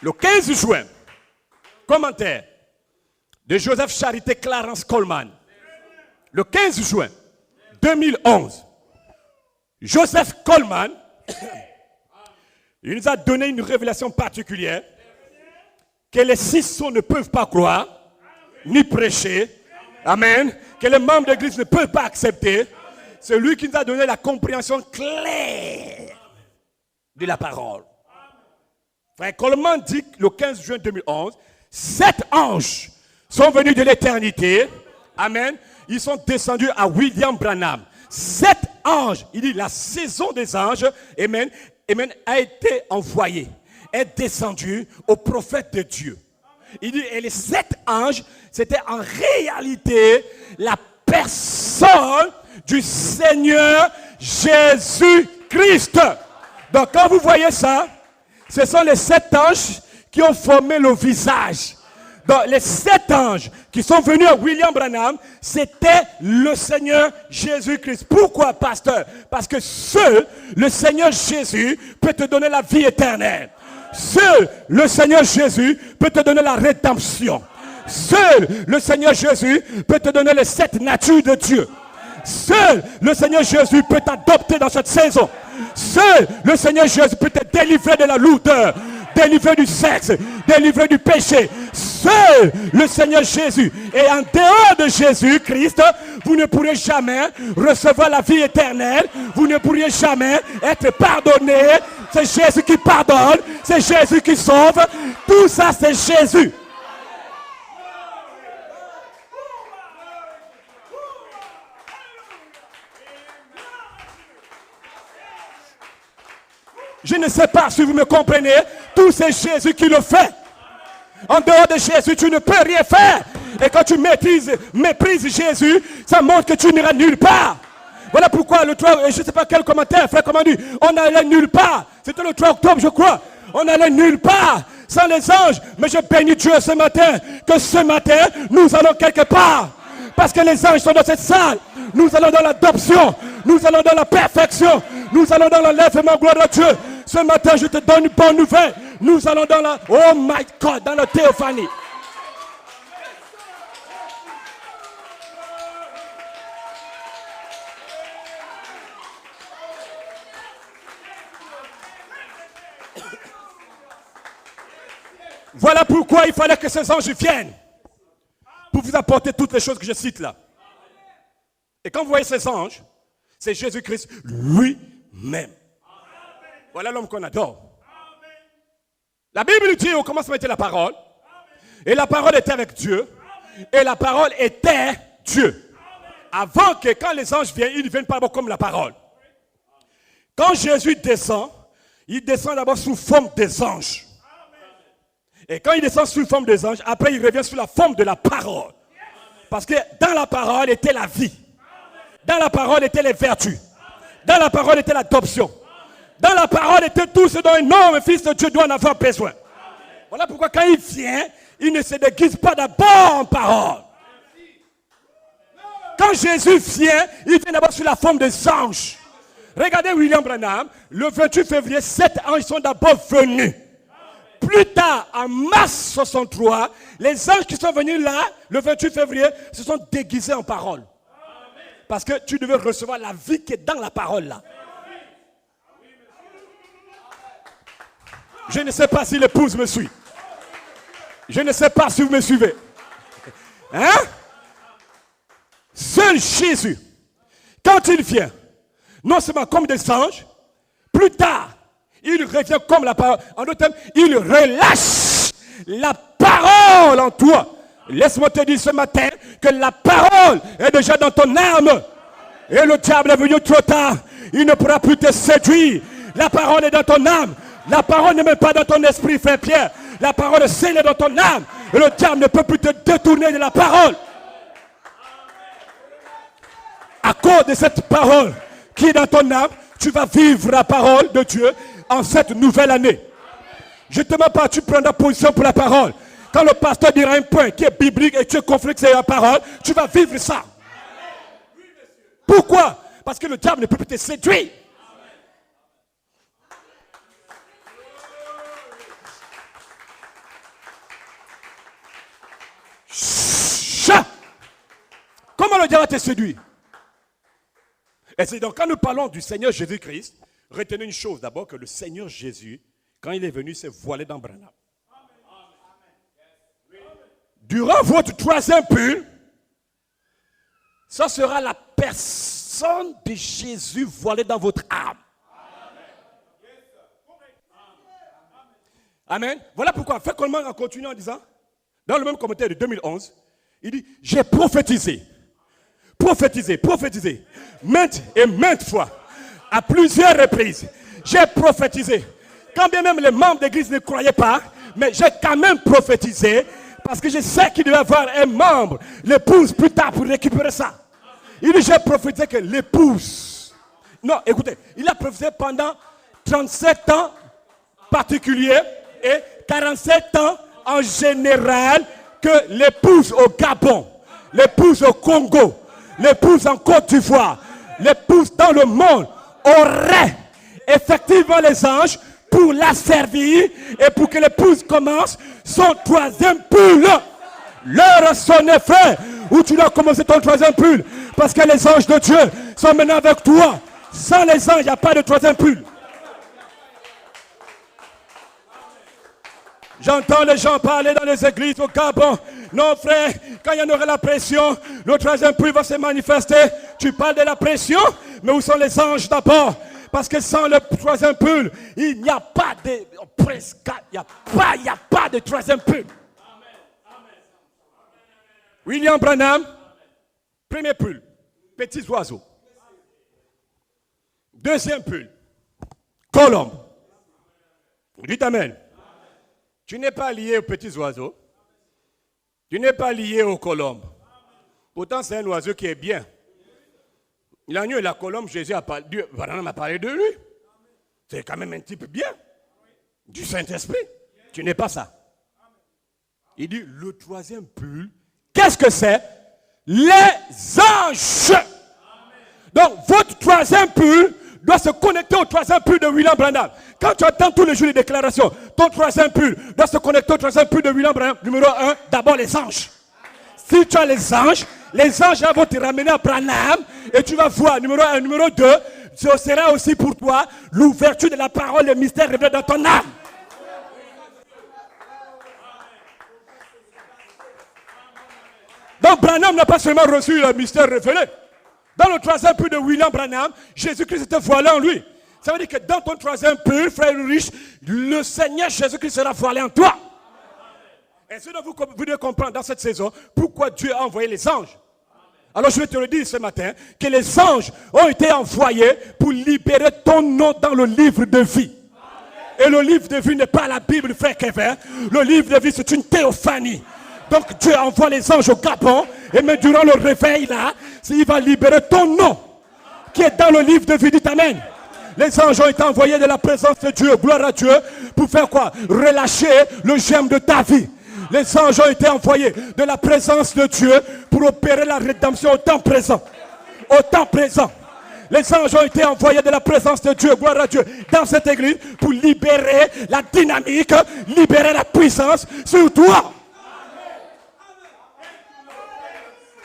Le 15 juin, commentaire de Joseph Charité Clarence Coleman. Le 15 juin 2011, Joseph Coleman, il nous a donné une révélation particulière que les 6 sceaux ne peuvent pas croire, ni prêcher. Amen. Que les membres de l'église ne peuvent pas accepter. C'est lui qui nous a donné la compréhension claire de la parole. Frère Coleman dit que le 15 juin 2011, 7 anges sont venus de l'éternité. Amen. Ils sont descendus à William Branham. 7 anges, il dit la saison des anges, amen, amen, a été envoyée, est descendue au prophète de Dieu. Il dit, et les 7 anges, c'était en réalité la personne du Seigneur Jésus-Christ. Donc quand vous voyez ça, ce sont les 7 anges qui ont formé le visage. Donc les 7 anges qui sont venus à William Branham, c'était le Seigneur Jésus-Christ. Pourquoi, pasteur? Parce que seul le Seigneur Jésus peut te donner la vie éternelle. Seul le Seigneur Jésus peut te donner la rédemption. Seul le Seigneur Jésus peut te donner les 7 natures de Dieu. Seul le Seigneur Jésus peut t'adopter dans cette saison. Seul le Seigneur Jésus peut te délivrer de la lourdeur, délivrer du sexe, délivrer du péché. Seul le Seigneur Jésus. Et en dehors de Jésus-Christ, vous ne pourrez jamais recevoir la vie éternelle. Vous ne pourrez jamais être pardonné. C'est Jésus qui pardonne. C'est Jésus qui sauve. Tout ça, c'est Jésus. Je ne sais pas si vous me comprenez. Tout c'est Jésus qui le fait. En dehors de Jésus, tu ne peux rien faire. Et quand tu méprises Jésus, ça montre que tu n'iras nulle part. Voilà pourquoi le 3, je ne sais pas quel commentaire, frère, comment dit, on allait nulle part. C'était le 3 octobre, je crois. On allait nulle part sans les anges. Mais je bénis Dieu ce matin, que ce matin, nous allons quelque part. Parce que les anges sont dans cette salle. Nous allons dans l'adoption. Nous allons dans la perfection. Nous allons dans l'enlèvement, gloire à Dieu. Ce matin, je te donne une bonne nouvelle. Nous allons dans la, oh my God, dans la théophanie. Voilà pourquoi il fallait que ces anges viennent. Pour vous apporter toutes les choses que je cite là. Et quand vous voyez ces anges, c'est Jésus-Christ lui-même. Voilà l'homme qu'on adore. La Bible dit au commencement était la parole. Et la parole était avec Dieu. Et la parole était Dieu. Avant que quand les anges viennent, ils ne viennent pas comme la parole. Quand Jésus descend, il descend d'abord sous forme des anges. Et quand il descend sous forme des anges, après il revient sous la forme de la parole. Parce que dans la parole était la vie. Dans la parole étaient les vertus. Dans la parole était l'adoption. Dans la parole était tout ce dont un homme, un fils de Dieu doit en avoir besoin. Voilà pourquoi quand il vient, il ne se déguise pas d'abord en parole. Quand Jésus vient, il vient d'abord sous la forme des anges. Regardez William Branham, le 28 février, 7 anges sont d'abord venus. Plus tard, en mars 63, les anges qui sont venus là, le 28 février, se sont déguisés en parole. Parce que tu devais recevoir la vie qui est dans la parole là. Je ne sais pas si l'épouse me suit. Je ne sais pas si vous me suivez. Hein? Seul Jésus, quand il vient, non seulement comme des anges, plus tard, il revient comme la parole. En d'autres termes, il relâche la parole en toi. Laisse-moi te dire ce matin que la parole est déjà dans ton âme. Et le diable est venu trop tard. Il ne pourra plus te séduire. La parole est dans ton âme. La parole n'est même pas dans ton esprit, frère Pierre. La parole est scellée dans ton âme. Et le diable ne peut plus te détourner de la parole. À cause de cette parole qui est dans ton âme, tu vas vivre la parole de Dieu en cette nouvelle année. Je ne te mets pas, tu prendras position pour la parole. Quand le pasteur dira un point qui est biblique et tu es confié que c'est la parole, tu vas vivre ça. Pourquoi? Parce que le diable ne peut plus te séduire. Satan va te séduire. Et c'est donc quand nous parlons du Seigneur Jésus-Christ, retenez une chose d'abord, que le Seigneur Jésus, quand il est venu, s'est voilé dans Branham. Durant votre troisième pull, ça sera la personne de Jésus voilée dans votre âme. Amen. Voilà pourquoi, fait comment on continue en disant, dans le même commentaire de 2011, il dit, j'ai prophétisé, maintes et maintes fois, à plusieurs reprises, j'ai prophétisé. Quand bien même les membres d'église ne croyaient pas, mais j'ai quand même prophétisé, parce que je sais qu'il devait y avoir un membre, l'épouse plus tard pour récupérer ça. Il dit, j'ai prophétisé que l'épouse, non, écoutez, il a prophétisé pendant 37 ans particuliers, et 47 ans en général, que l'épouse au Gabon, l'épouse au Congo, l'épouse en Côte d'Ivoire, l'épouse dans le monde aurait effectivement les anges pour la servir et pour que l'épouse commence son troisième pull. L'heure sonne fait où tu dois commencer ton troisième pull, parce que les anges de Dieu sont maintenant avec toi. Sans les anges, il n'y a pas de troisième pull. J'entends les gens parler dans les églises au Gabon. Non frère, quand il y en aura la pression, le troisième pull va se manifester. Tu parles de la pression, mais où sont les anges d'abord? Parce que sans le troisième pull, il n'y a pas de il n'y a pas de troisième pull. William Branham, premier pull, petits oiseaux. Deuxième pull, colombe. Vous dites amen. Tu n'es pas lié aux petits oiseaux. Tu n'es pas lié aux colombes. Pourtant, c'est un oiseau qui est bien. L'agneau et la colombe, Jésus a parlé, Dieu a parlé de lui. C'est quand même un type bien. Du Saint-Esprit. Tu n'es pas ça. Il dit, le troisième pull, qu'est-ce que c'est? Les anges. Donc, votre troisième pull doit se connecter au troisième pull de William Branham. Quand tu attends tous les jours les déclarations, ton troisième pull doit se connecter au troisième pull de William Branham. Numéro 1, d'abord les anges. Si tu as les anges vont te ramener à Branham et tu vas voir, numéro 1, numéro 2, ce sera aussi pour toi l'ouverture de la parole, le mystère révélé dans ton âme. Donc Branham n'a pas seulement reçu le mystère révélé. Dans le troisième pull de William Branham, Jésus-Christ était voilé en lui. Ça veut dire que dans ton troisième pull, frère riche, le Seigneur Jésus-Christ sera voilé en toi. Et ce dont vous devez comprendre dans cette saison, pourquoi Dieu a envoyé les anges. Alors je vais te le dire ce matin, que les anges ont été envoyés pour libérer ton nom dans le livre de vie. Et le livre de vie n'est pas la Bible, frère Kevin. Le livre de vie, c'est une théophanie. Donc Dieu envoie les anges au Gabon, et même durant le réveil là, il va libérer ton nom, qui est dans le livre de vie, dit amen. Les anges ont été envoyés de la présence de Dieu, gloire à Dieu, pour faire quoi? Relâcher le gemme de ta vie. Les anges ont été envoyés de la présence de Dieu pour opérer la rédemption au temps présent. Au temps présent. Les anges ont été envoyés de la présence de Dieu, gloire à Dieu, dans cette église pour libérer la dynamique, libérer la puissance sur toi.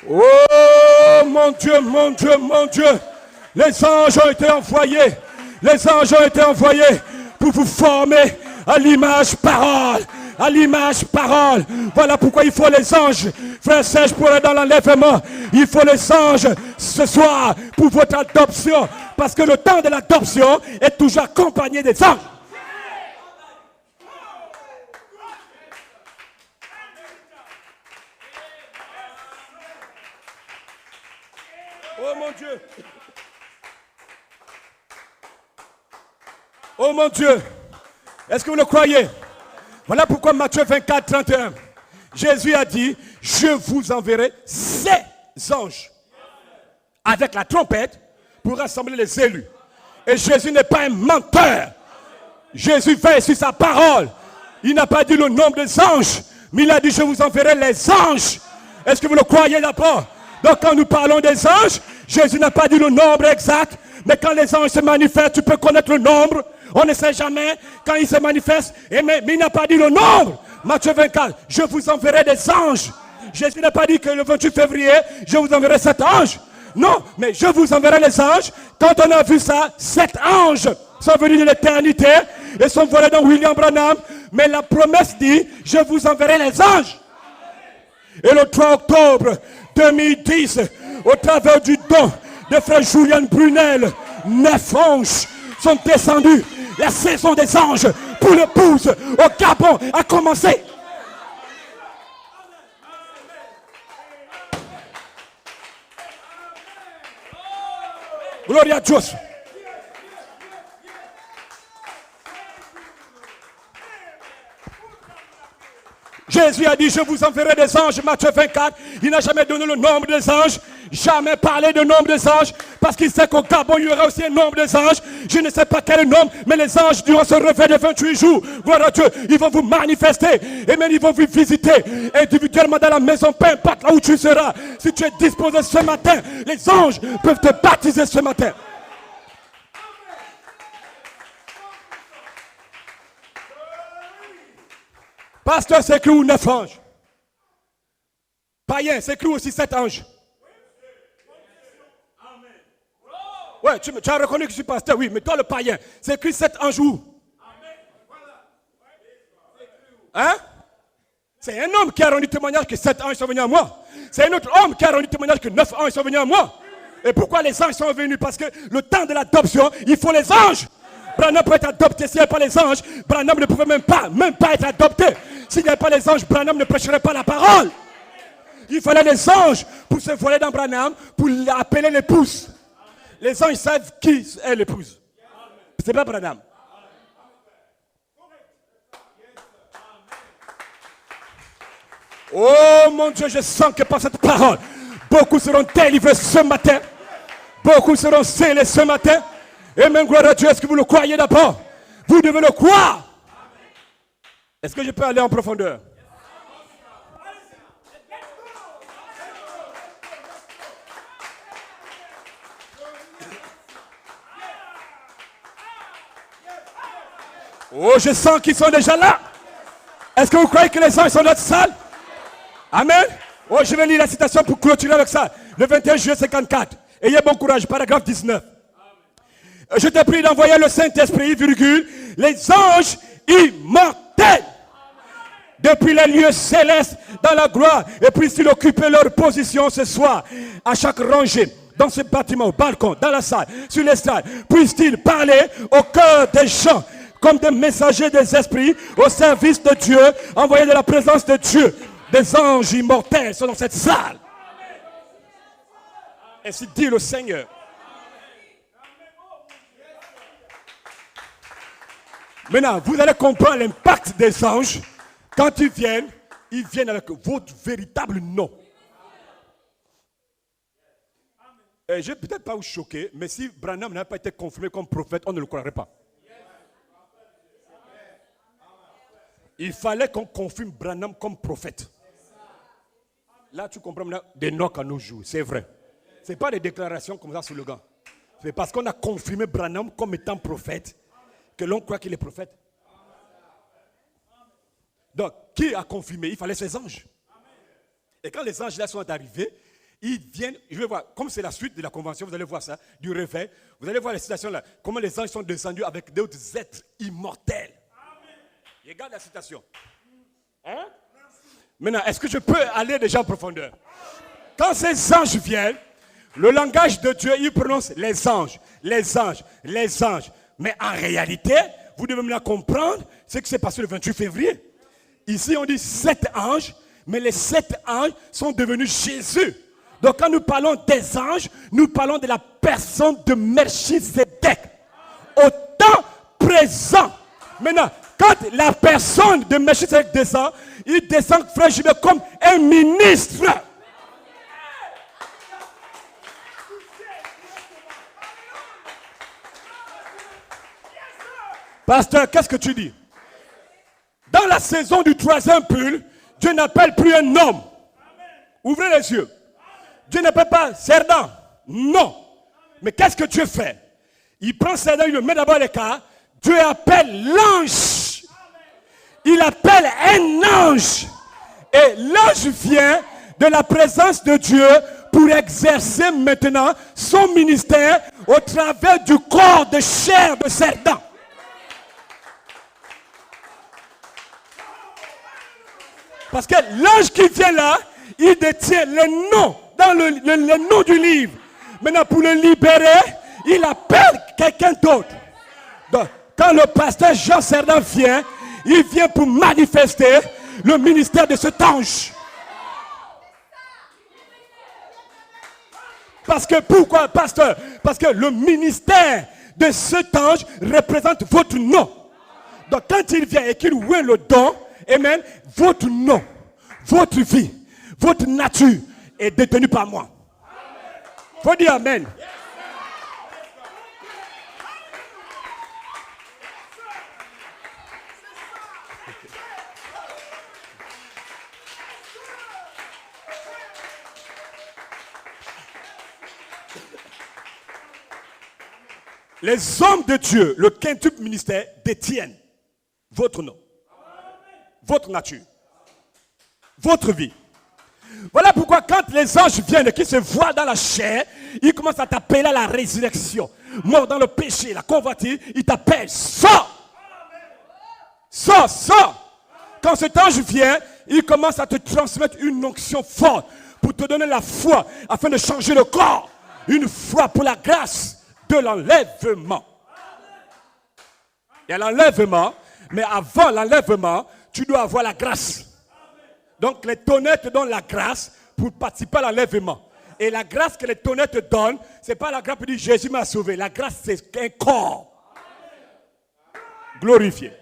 Oh mon Dieu, mon Dieu, mon Dieu. Les anges ont été envoyés. Les anges ont été envoyés pour vous former à l'image parole. À l'image parole. Voilà pourquoi il faut les anges. Frère Serge, pour aller dans l'enlèvement, il faut les anges ce soir pour votre adoption. Parce que le temps de l'adoption est toujours accompagné des anges. Oh mon Dieu. Oh mon Dieu. Est-ce que vous le croyez? Voilà pourquoi Matthieu 24, 31. Jésus a dit, je vous enverrai ces anges avec la trompette pour rassembler les élus. Et Jésus n'est pas un menteur. Jésus veille sur sa parole. Il n'a pas dit le nombre des anges, mais il a dit, je vous enverrai les anges. Est-ce que vous le croyez d'abord? Donc quand nous parlons des anges, Jésus n'a pas dit le nombre exact, mais quand les anges se manifestent, tu peux connaître le nombre. On ne sait jamais quand ils se manifestent, mais il n'a pas dit le nombre. Matthieu 24, je vous enverrai des anges Jésus n'a pas dit que le 28 février, je vous enverrai 7 anges. Non, mais je vous enverrai les anges. Quand on a vu ça, 7 anges sont venus de l'éternité et sont volés dans William Branham. Mais la promesse dit, je vous enverrai les anges. Et le 3 octobre 2010, au travers du don de frère Julien Brunel, 9 anges sont descendus. La saison des anges pour l'épouse au Gabon a commencé. Gloria a Dieu. Jésus a dit, je vous enverrai des anges, Matthieu 24. Il n'a jamais donné le nombre des anges, jamais parlé de nombre des anges, parce qu'il sait qu'au Gabon, il y aura aussi un nombre des anges. Je ne sais pas quel est le nombre, mais les anges, durant ce réveil de 28 jours, gloire à Dieu, ils vont vous manifester, et même ils vont vous visiter individuellement dans la maison, peu importe là où tu seras. Si tu es disposé ce matin, les anges peuvent te baptiser ce matin. Pasteur, c'est écrit où 9 anges? Païen, c'est écrit aussi 7 anges. Ouais, tu as reconnu que je suis pasteur, oui, mais toi le païen, c'est écrit 7 anges où? Hein? C'est un homme qui a rendu témoignage que 7 anges sont venus à moi. C'est un autre homme qui a rendu témoignage que 9 anges sont venus à moi. Et pourquoi les anges sont venus? Parce que le temps de l'adoption, il faut les anges. Branham peut être adopté s'il n'y a pas les anges. Branham ne pouvait même pas être adopté. S'il n'y avait pas les anges, Branham ne prêcherait pas la parole. Il fallait les anges pour se voler dans Branham, pour appeler l'épouse. Les anges savent qui est l'épouse. C'est pas Branham. Oh mon Dieu, je sens que par cette parole, beaucoup seront délivrés ce matin. Beaucoup seront scellés ce matin. Et même gloire à Dieu, est-ce que vous le croyez d'abord? Vous devez le croire. Est-ce que je peux aller en profondeur? Oh, je sens qu'ils sont déjà là. Est-ce que vous croyez que les anges sont dans notre salle? Amen. Oh, je vais lire la citation pour clôturer avec ça. Le 21 juillet 54. Ayez bon courage, paragraphe 19. Je te prie d'envoyer le Saint-Esprit, virgule, les anges immortels depuis les lieux célestes dans la gloire, et puissent-ils occuper leur position ce soir à chaque rangée, dans ce bâtiment, au balcon, dans la salle, sur les stades, puissent-ils parler au cœur des gens comme des messagers des esprits au service de Dieu, envoyés de la présence de Dieu. Des anges immortels sont dans cette salle. Ainsi dit le Seigneur. Maintenant, vous allez comprendre l'impact des anges. Quand ils viennent avec votre véritable nom. Et je ne vais peut-être pas vous choquer, mais si Branham n'a pas été confirmé comme prophète, on ne le croirait pas. Il fallait qu'on confirme Branham comme prophète. Là, tu comprends maintenant, des noms à nos jours, c'est vrai. Ce n'est pas des déclarations comme ça sur le gant. C'est parce qu'on a confirmé Branham comme étant prophète que l'on croit qu'il est prophète. Donc, qui a confirmé? Il fallait ces anges. Et quand les anges là sont arrivés, ils viennent, je vais voir, comme c'est la suite de la convention, vous allez voir ça, du réveil, vous allez voir les citations là, comment les anges sont descendus avec d'autres êtres immortels. Regarde la citation. Hein? Maintenant, est-ce que je peux aller déjà en profondeur? Quand ces anges viennent, le langage de Dieu, il prononce les anges, les anges, les anges. Mais en réalité, vous devez me la comprendre, ce qui s'est passé le 28 février. Ici, on dit 7 anges, mais les 7 anges sont devenus Jésus. Donc, quand nous parlons des anges, nous parlons de la personne de Melchizedek, au temps présent. Maintenant, quand la personne de Melchizedek descend, il descend, frère Gilbert, comme un ministre. Pasteur, qu'est-ce que tu dis? Dans la saison du 3e pull, Dieu n'appelle plus un homme. Ouvrez les yeux. Dieu n'appelle pas Cerdan. Non. Mais qu'est-ce que Dieu fait? Il prend Cerdan, il le met d'abord à l'écart. Dieu appelle l'ange. Il appelle un ange. Et l'ange vient de la présence de Dieu pour exercer maintenant son ministère au travers du corps de chair de Satan. Parce que l'ange qui vient là, il détient les noms dans le nom du livre. Maintenant, pour le libérer, il appelle quelqu'un d'autre. Donc, quand le pasteur Jean Cerdan vient, il vient pour manifester le ministère de cet ange. Parce que, pourquoi, pasteur? Parce que le ministère de cet ange représente votre nom. Donc, quand il vient et qu'il ouvre le don, amen, votre nom, votre vie, votre nature est détenue par moi. Il faut dire amen. Les hommes de Dieu, le quintuple ministère, détiennent votre nom, votre nature, votre vie. Voilà pourquoi quand les anges viennent et qu'ils se voient dans la chair, ils commencent à t'appeler à la résurrection. Mort dans le péché, la convoitise, ils t'appellent, sors! Sors, sors! Quand cet ange vient, il commence à te transmettre une onction forte pour te donner la foi afin de changer le corps. Une foi pour la grâce de l'enlèvement. Il y a l'enlèvement, mais avant l'enlèvement, tu dois avoir la grâce. Donc les tonnerres te donnent la grâce pour participer à l'enlèvement. Et la grâce que les tonnerres te donnent, ce n'est pas la grâce pour dire Jésus m'a sauvé. La grâce, c'est un corps glorifié.